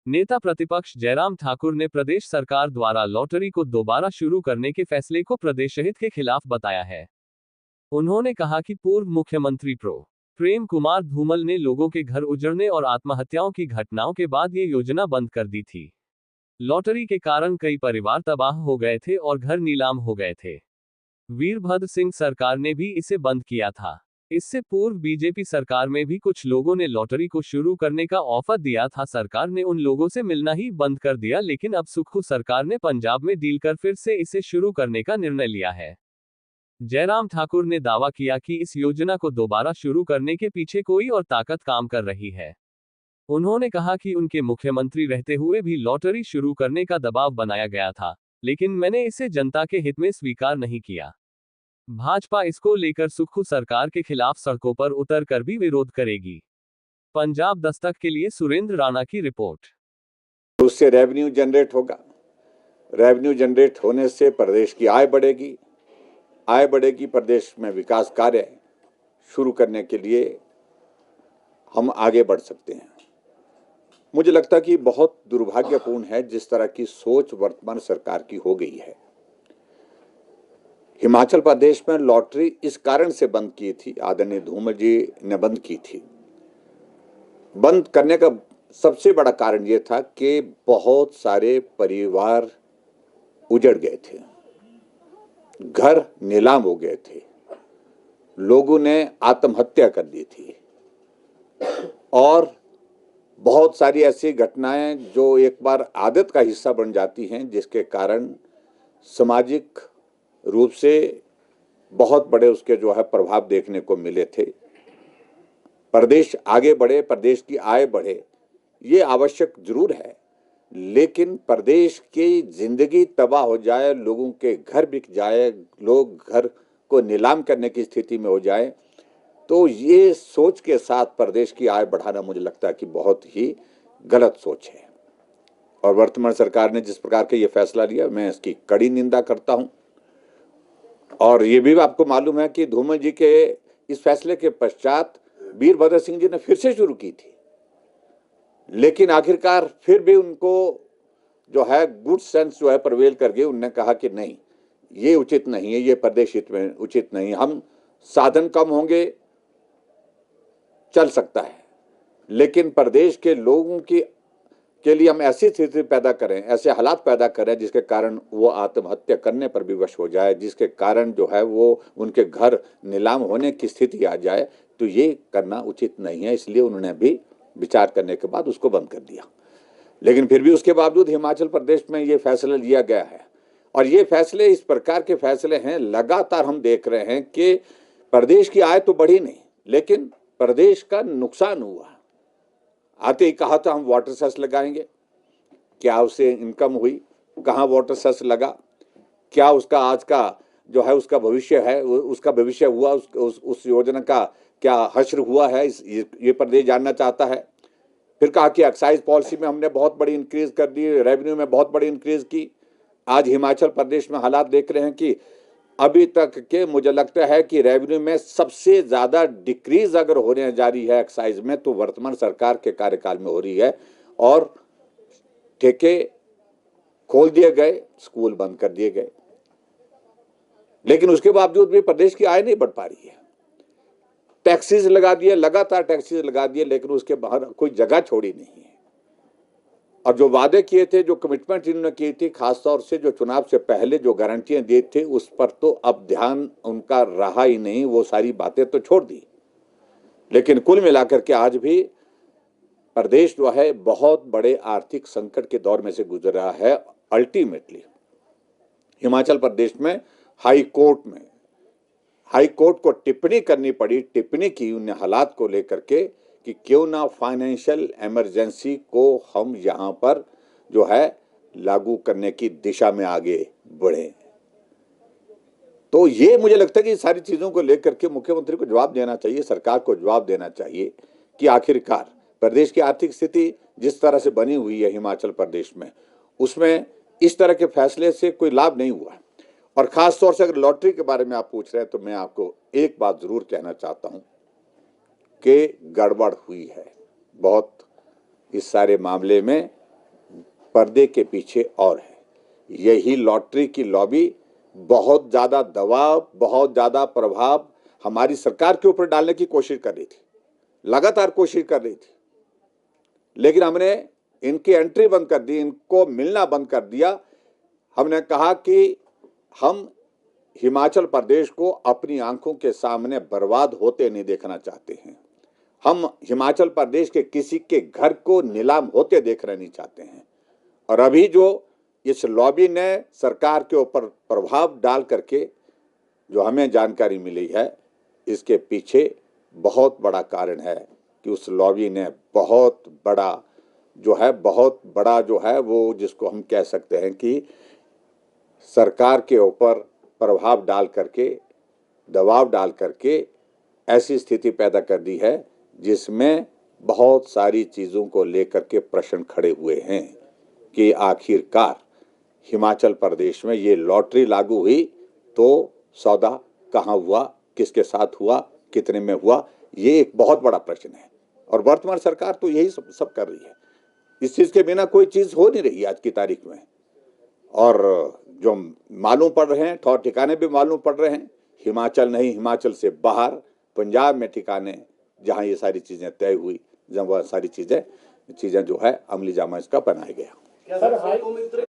नेता प्रतिपक्ष जयराम ठाकुर ने प्रदेश सरकार द्वारा लॉटरी को दोबारा शुरू करने के फैसले को प्रदेश हित के खिलाफ बताया है। उन्होंने कहा कि पूर्व मुख्यमंत्री प्रेम कुमार धूमल ने लोगों के घर उजड़ने और आत्महत्याओं की घटनाओं के बाद ये योजना बंद कर दी थी। लॉटरी के कारण कई परिवार तबाह हो गए थे और घर नीलाम हो गए थे। वीरभद्र सिंह सरकार ने भी इसे बंद किया था। इससे पूर्व बीजेपी सरकार में भी कुछ लोगों ने लॉटरी को शुरू करने का ऑफर दिया था। सरकार ने उन लोगों से मिलना ही बंद कर दिया, लेकिन अब सुक्खू सरकार ने पंजाब में डील कर फिर से इसे शुरू करने का निर्णय लिया है। जयराम ठाकुर ने दावा किया कि इस योजना को दोबारा शुरू करने के पीछे कोई और ताकत काम कर रही है। उन्होंने कहा कि उनके मुख्यमंत्री रहते हुए भी लॉटरी शुरू करने का दबाव बनाया गया था, लेकिन मैंने इसे जनता के हित में स्वीकार नहीं किया। भाजपा इसको लेकर सुक्खू सरकार के खिलाफ सड़कों पर उतरकर भी विरोध करेगी। पंजाब दस्तक के लिए सुरेंद्र राणा की रिपोर्ट। उससे रेवेन्यू जनरेट होगा, रेवेन्यू जनरेट होने से प्रदेश की आय बढ़ेगी, आय बढ़ेगी, प्रदेश में विकास कार्य शुरू करने के लिए हम आगे बढ़ सकते हैं। मुझे लगता है कि बहुत दुर्भाग्यपूर्ण है जिस तरह की सोच वर्तमान सरकार की हो गई है। हिमाचल प्रदेश में लॉटरी इस कारण से बंद की थी, आदरणीय धूमल जी ने बंद की थी। बंद करने का सबसे बड़ा कारण यह था कि बहुत सारे परिवार उजड़ गए थे, घर नीलाम हो गए थे, लोगों ने आत्महत्या कर दी थी और बहुत सारी ऐसी घटनाएं जो एक बार आदत का हिस्सा बन जाती हैं, जिसके कारण सामाजिक रूप से बहुत बड़े उसके जो है प्रभाव देखने को मिले थे। प्रदेश आगे बढ़े, प्रदेश की आय बढ़े, ये आवश्यक जरूर है, लेकिन प्रदेश की जिंदगी तबाह हो जाए, लोगों के घर बिक जाए, लोग घर को नीलाम करने की स्थिति में हो जाए, तो ये सोच के साथ प्रदेश की आय बढ़ाना मुझे लगता है कि बहुत ही गलत सोच है। और वर्तमान सरकार ने जिस प्रकार का ये फैसला लिया, मैं इसकी कड़ी निंदा करता हूं। और ये भी आपको मालूम है कि धूमल जी के इस फैसले के पश्चात वीरभद्र सिंह जी ने फिर से शुरू की थी, लेकिन आखिरकार फिर भी उनको जो है गुड सेंस जो है प्रवेल कर गई। उन्होंने कहा कि नहीं, ये उचित नहीं है, ये प्रदेश हित में उचित नहीं, हम साधन कम होंगे चल सकता है, लेकिन प्रदेश के लोगों की के लिए हम ऐसी स्थिति पैदा करें, ऐसे हालात पैदा करें जिसके कारण वो आत्महत्या करने पर भी वश हो जाए, जिसके कारण जो है वो उनके घर नीलाम होने की स्थिति आ जाए, तो ये करना उचित नहीं है। इसलिए उन्होंने भी विचार करने के बाद उसको बंद कर दिया। लेकिन फिर भी उसके बावजूद हिमाचल प्रदेश में ये फैसला लिया गया है, और ये फैसले इस प्रकार के फैसले हैं, लगातार हम देख रहे हैं कि प्रदेश की आय तो बढ़ी नहीं, लेकिन प्रदेश का नुकसान हुआ। आते ही कहा था हम वाटर सेस लगाएंगे, क्या उससे इनकम हुई? कहाँ वाटर सेस लगा? क्या उसका आज का जो है उसका भविष्य है, उसका भविष्य हुआ? उस योजना का क्या हश्र हुआ है? ये प्रदेश जानना चाहता है। फिर कहा कि एक्साइज पॉलिसी में हमने बहुत बड़ी इंक्रीज कर दी, रेवेन्यू में बहुत बड़ी इंक्रीज की। आज हिमाचल प्रदेश में हालात देख रहे हैं कि अभी तक के मुझे लगता है कि रेवेन्यू में सबसे ज्यादा डिक्रीज अगर होने जा रही है एक्साइज में, तो वर्तमान सरकार के कार्यकाल में हो रही है। और ठेके खोल दिए गए, स्कूल बंद कर दिए गए, लेकिन उसके बावजूद भी प्रदेश की आय नहीं बढ़ पा रही है। टैक्सेस लगा दिए, लगातार टैक्सेस लगा दिए, लेकिन उसके बाहर कोई जगह छोड़ी नहीं है। और जो वादे किए थे, जो कमिटमेंट इन्होंने की थी, खासतौर से जो चुनाव से पहले जो गारंटियां दी थी, उस पर तो अब ध्यान उनका रहा ही नहीं। वो सारी बातें तो छोड़ दी। लेकिन कुल मिलाकर के आज भी प्रदेश जो है बहुत बड़े आर्थिक संकट के दौर में से गुजर रहा है। अल्टीमेटली हिमाचल प्रदेश में हाई कोर्ट को टिप्पणी करनी पड़ी। टिप्पणी की उन्हें हालात को लेकर के कि क्यों ना फाइनेंशियल इमरजेंसी को हम यहाँ पर जो है लागू करने की दिशा में आगे बढ़े। तो ये मुझे लगता है कि सारी चीजों को लेकर के मुख्यमंत्री को जवाब देना चाहिए, सरकार को जवाब देना चाहिए कि आखिरकार प्रदेश की आर्थिक स्थिति जिस तरह से बनी हुई है हिमाचल प्रदेश में, उसमें इस तरह के फैसले से कोई लाभ नहीं हुआ। और खास तौर से अगर लॉटरी के बारे में आप पूछ रहे हैं, तो मैं आपको एक बात जरूर कहना चाहता हूं कि गड़बड़ हुई है बहुत इस सारे मामले में। पर्दे के पीछे और है। यही लॉटरी की लॉबी बहुत ज़्यादा दबाव, बहुत ज़्यादा प्रभाव हमारी सरकार के ऊपर डालने की कोशिश कर रही थी, लगातार कोशिश कर रही थी, लेकिन हमने इनकी एंट्री बंद कर दी, इनको मिलना बंद कर दिया। हमने कहा कि हम हिमाचल प्रदेश को अपनी आंखों के सामने बर्बाद होते नहीं देखना चाहते हैं। हम हिमाचल प्रदेश के किसी के घर को नीलाम होते देखना नहीं चाहते हैं। और अभी जो इस लॉबी ने सरकार के ऊपर प्रभाव डाल करके जो हमें जानकारी मिली है, इसके पीछे बहुत बड़ा कारण है कि उस लॉबी ने बहुत बड़ा जो है वो जिसको हम कह सकते हैं कि सरकार के ऊपर प्रभाव डाल करके, दबाव डाल करके ऐसी स्थिति पैदा कर दी है जिसमें बहुत सारी चीज़ों को लेकर के प्रश्न खड़े हुए हैं कि आखिरकार हिमाचल प्रदेश में ये लॉटरी लागू हुई तो सौदा कहाँ हुआ, किसके साथ हुआ, कितने में हुआ, ये एक बहुत बड़ा प्रश्न है। और वर्तमान सरकार तो यही सब कर रही है। इस चीज़ के बिना कोई चीज़ हो नहीं रही आज की तारीख में। और जो मालूम पड़ रहे हैं, ठौर ठिकाने भी मालूम पड़ रहे हैं, हिमाचल नहीं, हिमाचल से बाहर पंजाब में ठिकाने जहाँ ये सारी चीज़ें तय हुई, जब वह सारी चीज़ें जो है अमली जामा इसका बनाया गया।